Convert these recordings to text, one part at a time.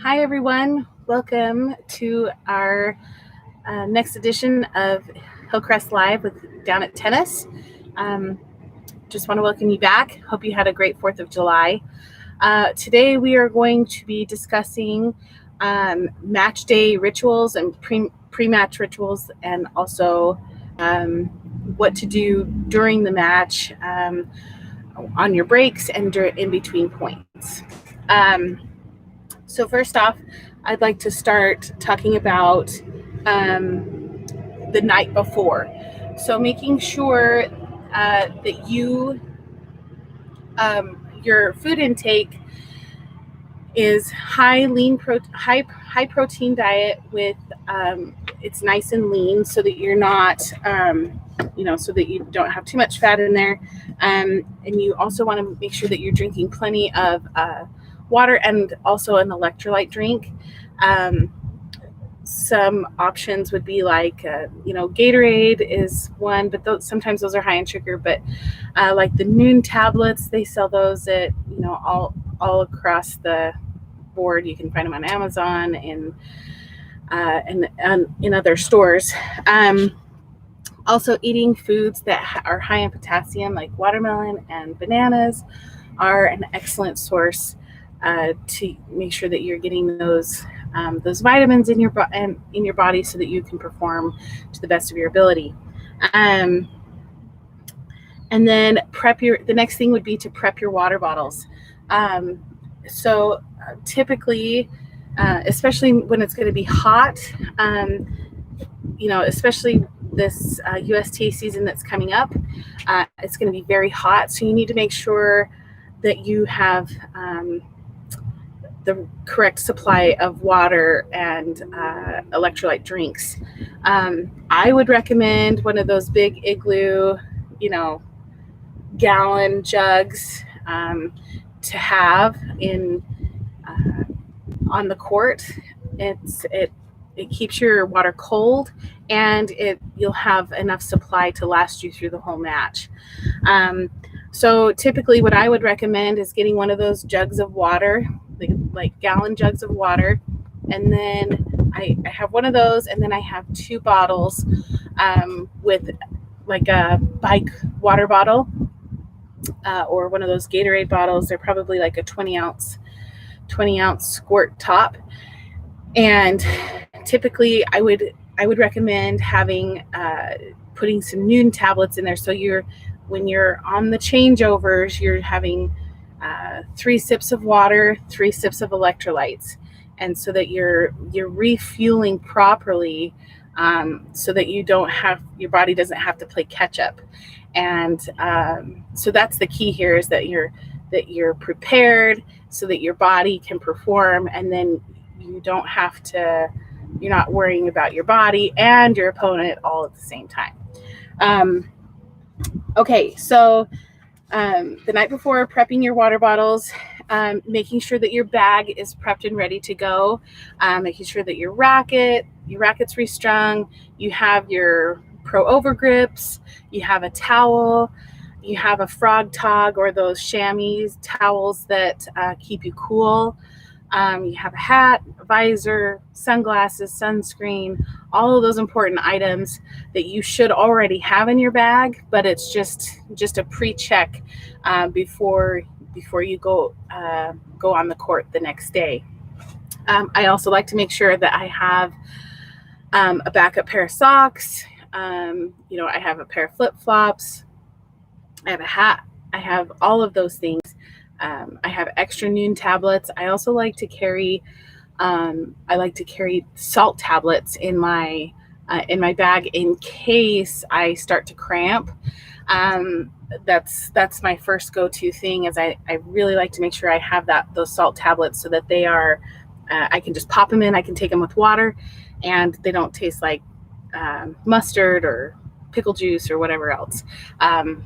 Hi, everyone. Welcome to our next edition of Hillcrest Live with Down at Tennis. Just want to welcome you back. Hope you had a great 4th of July. Today we are going to be discussing match day rituals and pre-match rituals, and also what to do during the match on your breaks and in between points. So first off, I'd like to start talking about the night before. So making sure that your food intake is high protein diet with it's nice and lean, so that you're not so that you don't have too much fat in there, and you also want to make sure that you're drinking plenty of water and also an electrolyte drink. Some options would be like Gatorade is one, but sometimes those are high in sugar. But like the Noon tablets, they sell those at all across the board. You can find them on Amazon and in other stores. Also, eating foods that are high in potassium, like watermelon and bananas, are an excellent source to make sure that you're getting those vitamins in your body, so that you can perform to the best of your ability. And then the next thing would be to prep your water bottles. So typically, especially when it's going to be hot, especially this UST season that's coming up, it's going to be very hot. So you need to make sure that you have the correct supply of water and electrolyte drinks. I would recommend one of those big Igloo, gallon jugs to have on the court. It keeps your water cold, and you'll have enough supply to last you through the whole match. So typically what I would recommend is getting one of those jugs of water, like gallon jugs of water. And then I have one of those, and then I have 2 bottles with like a bike water bottle or one of those Gatorade bottles. They're probably like a 20 ounce squirt top. And typically I would recommend putting some Noon tablets in there. So when you're on the changeovers, you're having 3 sips of water, 3 sips of electrolytes, and so that you're refueling properly, so that your body doesn't have to play catch up. And so that's the key here, is that you're prepared so that your body can perform, and then you're not worrying about your body and your opponent all at the same time. Okay, so the night before, prepping your water bottles, making sure that your bag is prepped and ready to go, making sure that your racket's restrung, you have your pro over grips, you have a towel, you have a frog tog or those chamois towels that keep you cool. You have a hat, a visor, sunglasses, sunscreen, all of those important items that you should already have in your bag, but it's just a pre-check before you go on the court the next day. I also like to make sure that I have a backup pair of socks. I have a pair of flip-flops. I have a hat. I have all of those things. I have extra Noon tablets. I also like to carry salt tablets in my bag in case I start to cramp. That's my first go-to thing, is I really like to make sure I have those salt tablets, so that they are I can just pop them in. I can take them with water, and they don't taste like mustard or pickle juice or whatever else.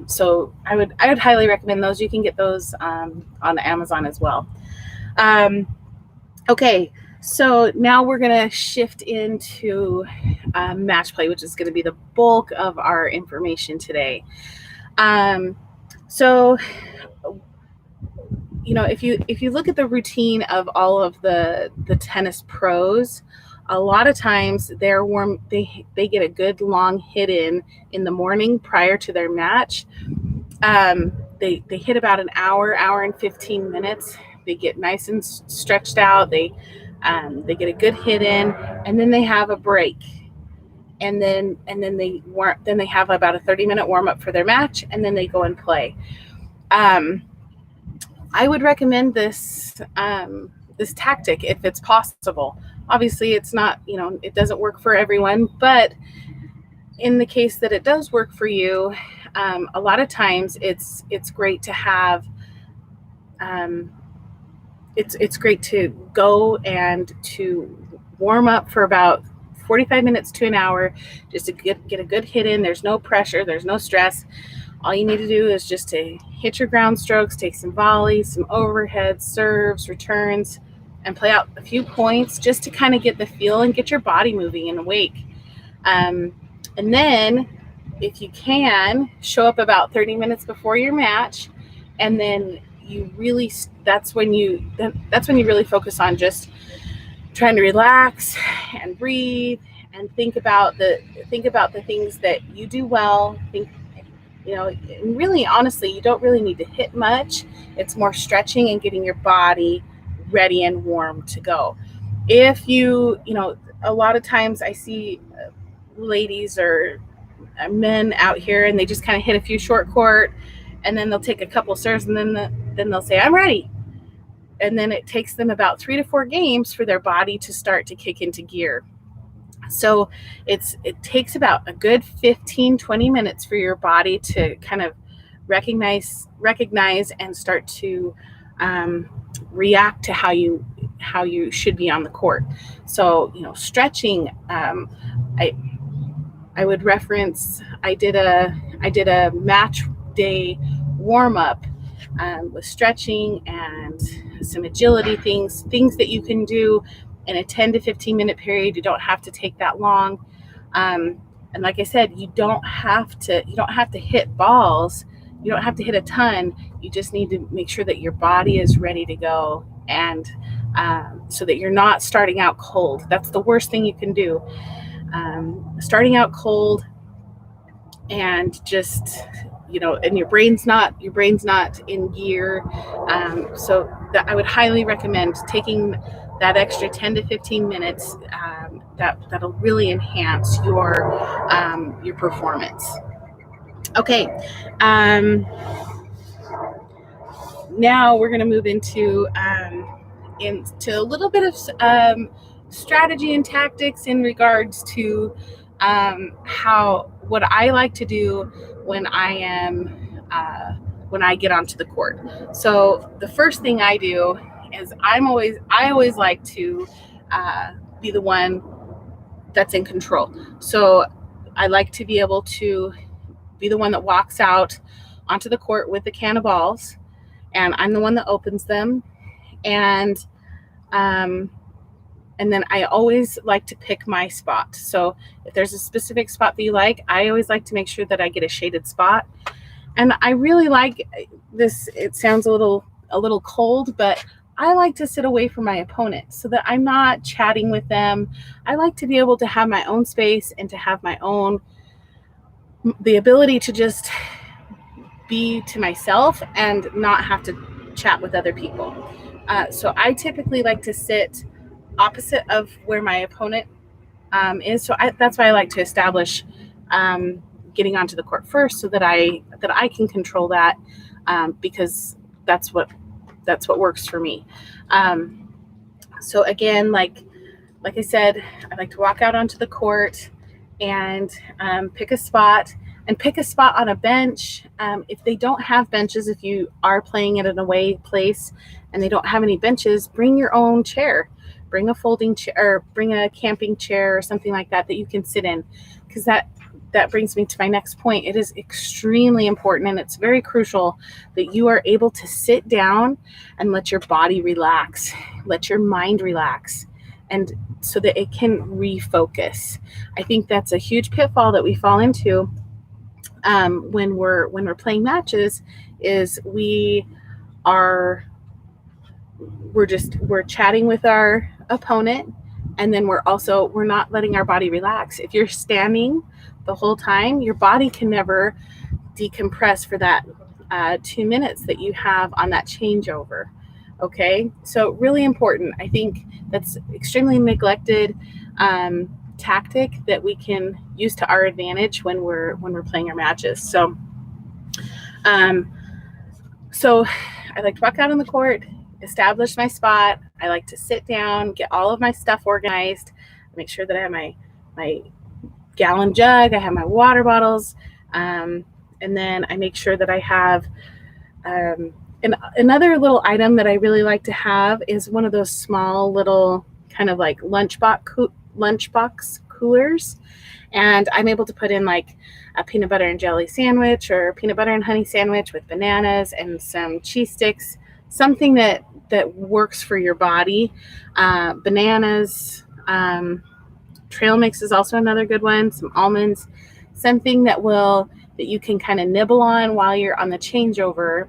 So I would highly recommend those. You can get those on Amazon as well. Okay, so now we're going to shift into match play, which is going to be the bulk of our information today. So if you look at the routine of all of the tennis pros, a lot of times they get a good long hit in the morning prior to their match. They hit about an hour and 15 minutes. They get nice and stretched out. They get a good hit in, and then they have a break, and then they have about a 30-minute warm up for their match, and then they go and play. I would recommend this tactic if it's possible. Obviously, it's not, it doesn't work for everyone, but in the case that it does work for you, a lot of times it's great to have. It's great to go and to warm up for about 45 minutes to an hour, just to get a good hit in. There's no pressure, there's no stress. All you need to do is just to hit your ground strokes, take some volleys, some overheads, serves, returns, and play out a few points just to kind of get the feel and get your body moving and awake. And then, if you can, show up about 30 minutes before your match, and then that's when you really focus on just trying to relax and breathe and think about the things that you do well. And really, honestly, you don't really need to hit much. It's more stretching and getting your body ready and warm to go. If a lot of times I see ladies or men out here, and they just kind of hit a few short court, and then they'll take a couple serves, and then they'll say, I'm ready. And then it takes them about 3 to 4 games for their body to start to kick into gear. So it takes about a good 15-20 minutes for your body to kind of recognize and start to react to how you should be on the court. So stretching. I would reference. I did a match day warm up with stretching and some agility things that you can do in a 10 to 15 minute period. You don't have to take that long. And like I said, you don't have to hit balls. You don't have to hit a ton. You just need to make sure that your body is ready to go, and so that you're not starting out cold. That's the worst thing you can do. Starting out cold and just, and your brain's not in gear. So that I would highly recommend taking that extra 10 to 15 minutes. That'll really enhance your performance. Okay. Now we're going to move into a little bit of strategy and tactics in regards to what I like to do when I get onto the court. So the first thing I do is I always like to be the one that's in control. So I like to be able to be the one that walks out onto the court with the can of balls, and I'm the one that opens them. And then I always like to pick my spot. So if there's a specific spot that you like, I always like to make sure that I get a shaded spot. And I really like this. It sounds a little cold, but I like to sit away from my opponent so that I'm not chatting with them. I like to be able to have my own space and to have the ability to just be to myself and not have to chat with other people. So I typically like to sit opposite of where my opponent is. So that's why I like to establish getting onto the court first, so that I can control that, because that's what works for me. So again, like I said, I like to walk out onto the court and pick a spot on a bench. If they don't have benches, if you are playing at an away place and they don't have any benches, bring your own chair. Bring a folding chair, or bring a camping chair or something like that you can sit in, because that brings me to my next point. It is extremely important, and it's very crucial that you are able to sit down and let your body relax, let your mind relax, and so that it can refocus. I think that's a huge pitfall that we fall into when we're playing matches, is we are we're chatting with our opponent, and then we're not letting our body relax. If you're standing the whole time, your body can never decompress for that 2 minutes that you have on that changeover. Okay, so really important. I think that's extremely neglected tactic that we can use to our advantage when we're playing our matches. So I like to walk out on the court, establish my spot. I like to sit down, get all of my stuff organized, make sure that I have my gallon jug, I have my water bottles, and then I make sure that I have another little item that I really like to have is one of those small little kind of like lunchbox coolers. And I'm able to put in like a peanut butter and jelly sandwich or peanut butter and honey sandwich with bananas and some cheese sticks, something that works for your body. Bananas, trail mix is also another good one, some almonds, something that you can kind of nibble on while you're on the changeover.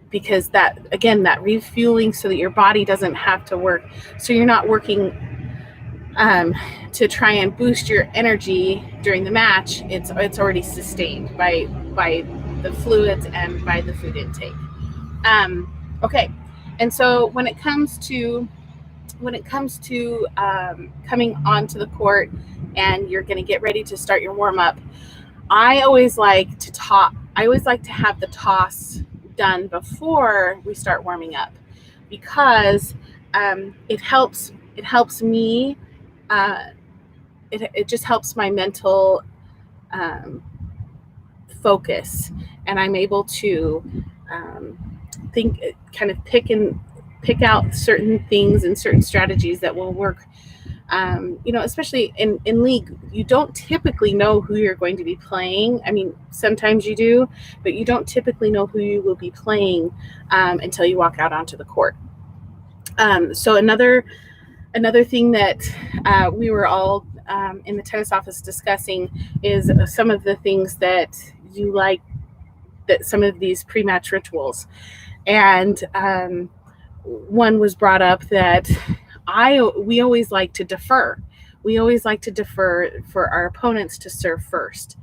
Because that refueling so that your body doesn't have to work. So you're not working to try and boost your energy during the match. It's already sustained by the fluids and by the food intake. Okay, and so when it comes to coming onto the court and you're going to get ready to start your warm up, I always like to have the toss done before we start warming up, because it helps me. It just helps my mental focus, and I'm able to think, kind of pick out certain things and certain strategies that will work. Especially in league, you don't typically know who you're going to be playing. I mean, sometimes you do, but you don't typically know who you will be playing until you walk out onto the court. So another thing that we were all in the tennis office discussing is some of the things that you like, that some of these pre-match rituals. And one was brought up that we always like to defer. We always like to defer for our opponents to serve first.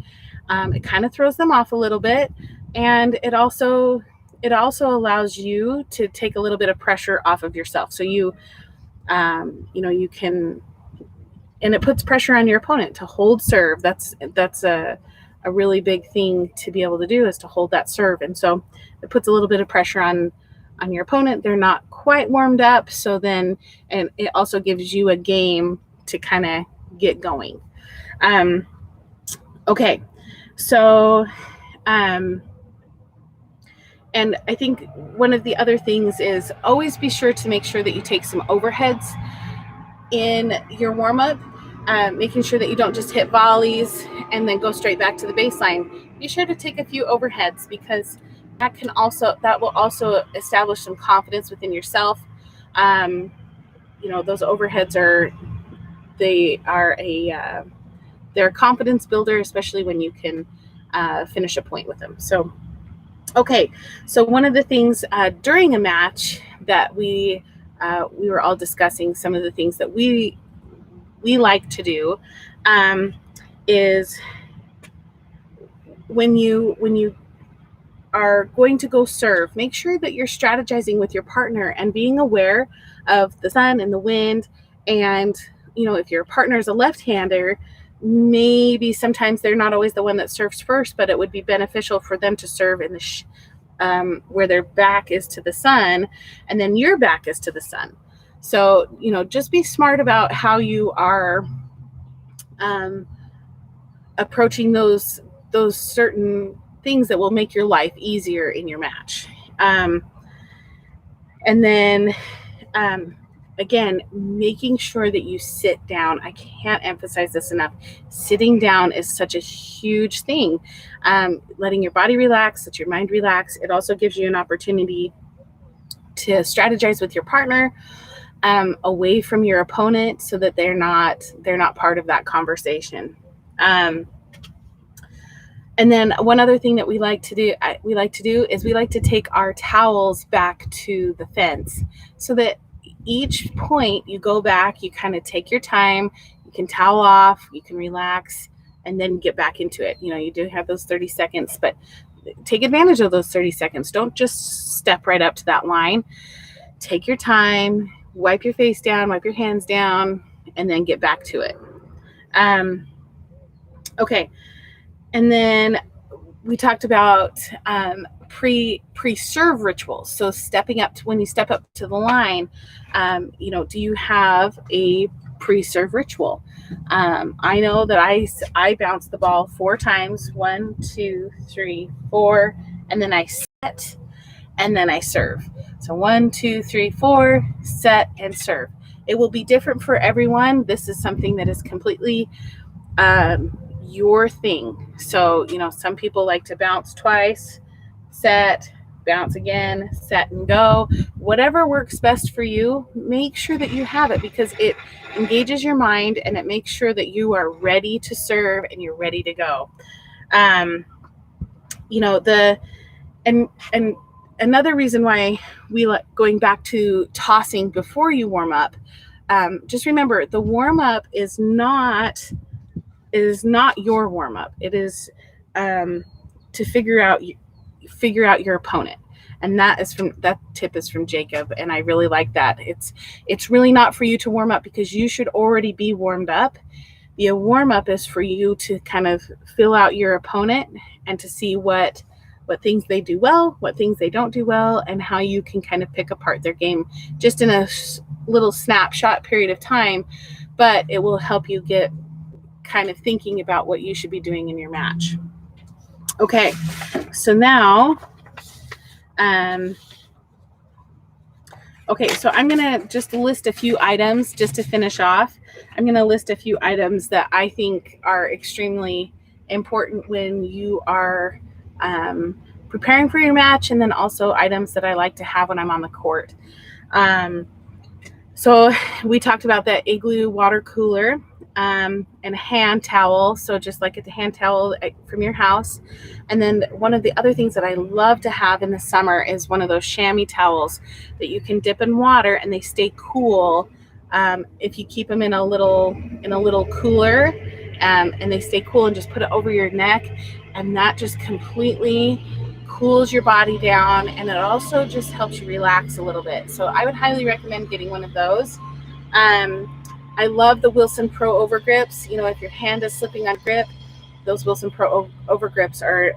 It kind of throws them off a little bit, and it also allows you to take a little bit of pressure off of yourself. So you can, and it puts pressure on your opponent to hold serve. That's a really big thing to be able to do, is to hold that serve. And so it puts a little bit of pressure on your opponent. They're not quite warmed up. So then, and it also gives you a game to kind of get going. Okay. So, and I think one of the other things is always be sure to make sure that you take some overheads in your warm-up, making sure that you don't just hit volleys and then go straight back to the baseline. Be sure to take a few overheads, because that will also establish some confidence within yourself. Those overheads they're a confidence builder, especially when you can finish a point with them. So, okay. So one of the things during a match that we were all discussing, some of the things that we like to do is when you are going to go serve, make sure that you're strategizing with your partner and being aware of the sun and the wind. And, if your partner is a left-hander, maybe sometimes they're not always the one that serves first, but it would be beneficial for them to serve in the where their back is to the sun, and then your back is to the sun. So, just be smart about how you are approaching those certain things that will make your life easier in your match. And then, again, making sure that you sit down. I can't emphasize this enough. Sitting down is such a huge thing. Letting your body relax, let your mind relax. It also gives you an opportunity to strategize with your partner away from your opponent, so that they're not part of that conversation. And then one other thing that we like to do is we like to take our towels back to the fence, so that each point you go back, you kind of take your time, you can towel off, you can relax, and then get back into it. You do have those 30 seconds, but take advantage of those 30 seconds. Don't just step right up to that line. Take your time, wipe your face down, wipe your hands down, and then get back to it. Okay. And then we talked about pre-serve rituals. So when you step up to the line, do you have a pre-serve ritual? I know that I bounce the ball 4 times, 1, 2, 3, 4, and then I set, and then I serve. So 1, 2, 3, 4, set and serve. It will be different for everyone. This is something that is completely your thing. So, some people like to bounce twice, set, bounce again, set and go. Whatever works best for you, make sure that you have it, because it engages your mind and it makes sure that you are ready to serve and you're ready to go. And another reason why we like going back to tossing before you warm up, just remember the warm up is not your warm up. It is to figure out your opponent. And that tip is from Jacob, and I really like that. It's really not for you to warm up, because you should already be warmed up. The warm up is for you to kind of fill out your opponent and to see what things they do well, what things they don't do well, and how you can kind of pick apart their game just in a little snapshot period of time. But it will help you get kind of thinking about what you should be doing in your match. Okay, so now, so I'm going to just list a few items just to finish off. I'm going to list a few items that I think are extremely important when you are preparing for your match, and then also items that I like to have when I'm on the court. So we talked about that igloo water cooler and a hand towel. So just like a hand towel from your house. And then one of the other things that I love to have in the summer is one of those chamois towels that you can dip in water and they stay cool. If you keep them in a little cooler, and they stay cool, and just put it over your neck, and that just completely cools your body down, and it also just helps you relax a little bit. So I would highly recommend getting one of those. I love the Wilson Pro over grips. If your hand is slipping on grip, those Wilson Pro over grips are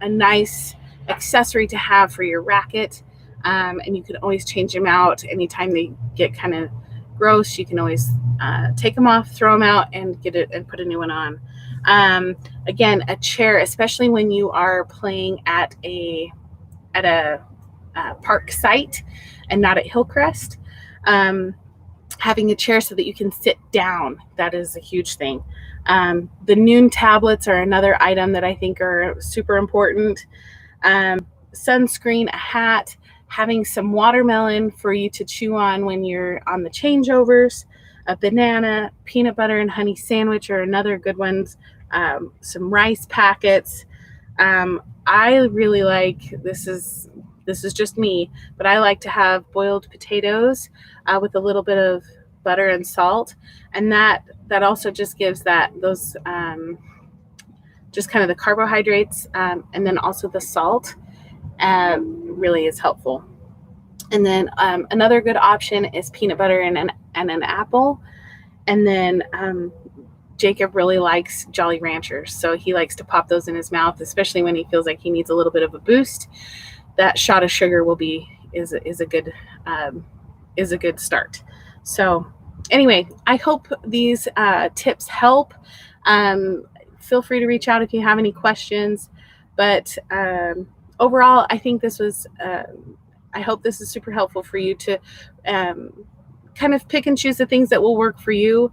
a nice accessory to have for your racket, and you can always change them out anytime they get kind of gross. You can always take them off, throw them out, and get it and put a new one on. Again, a chair, especially when you are playing at a park site and not at Hillcrest, having a chair so that you can sit down, that is a huge thing. The noon tablets are another item that I think are super important. Sunscreen, a hat, having some watermelon for you to chew on when you're on the changeovers, a banana, peanut butter and honey sandwich are another good ones. Some rice packets. I really like, this is just me, but I like to have boiled potatoes with a little bit of butter and salt, and that also just gives those just kind of the carbohydrates, and then also the salt really is helpful. And then another good option is peanut butter and an apple. And then Jacob really likes Jolly Ranchers, so he likes to pop those in his mouth, especially when he feels like he needs a little bit of a boost. That shot of sugar is a good start. So anyway, I hope these tips help. Feel free to reach out if you have any questions. But overall, I think this was. I hope this is super helpful for you to kind of pick and choose the things that will work for you.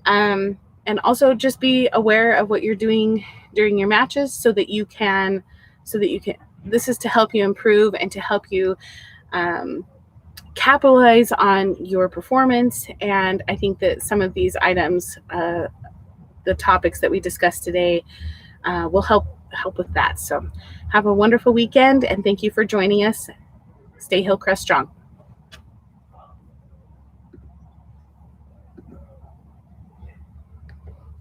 And also just be aware of what you're doing during your matches so that you can, this is to help you improve and to help you capitalize on your performance. And I think that some of these items, the topics that we discussed today, will help help with that. So have a wonderful weekend, and thank you for joining us. Stay Hillcrest strong.